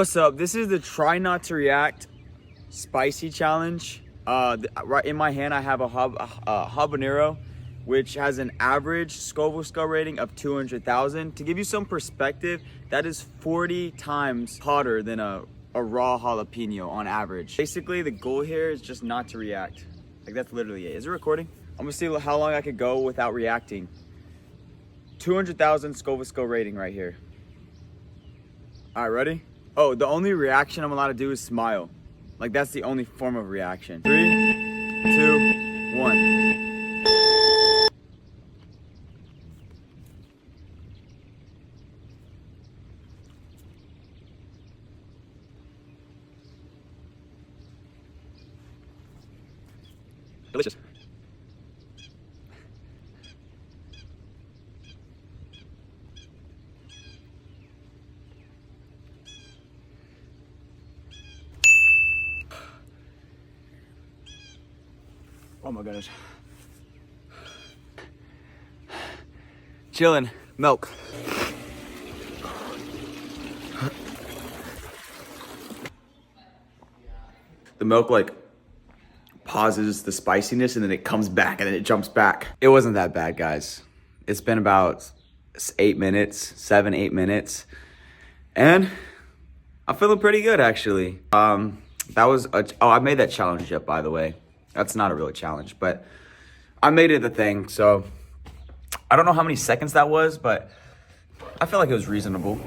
What's up? This is the try not to react spicy challenge. Right in my hand I have a habanero, which has an average Scoville scale rating of 200,000. To give you some perspective, that is 40 times hotter than a raw jalapeno on average. Basically, the goal here is just not to react. Like, that's literally it. Is it recording? I'm gonna see how long I could go without reacting. 200,000 Scoville scale rating right here. All right, ready? Oh, the only reaction I'm allowed to do is smile. Like, that's the only form of reaction. 3, 2, 1. Delicious. Oh my goodness. Chillin'. Milk. The milk like pauses the spiciness and then it comes back and then it jumps back. It wasn't that bad, guys. It's been about 8 minutes, 7, 8 minutes. And I'm feeling pretty good, actually. I made that challenge up, by the way. That's not a real challenge, but I made it a thing. So I don't know how many seconds that was, but I feel like it was reasonable.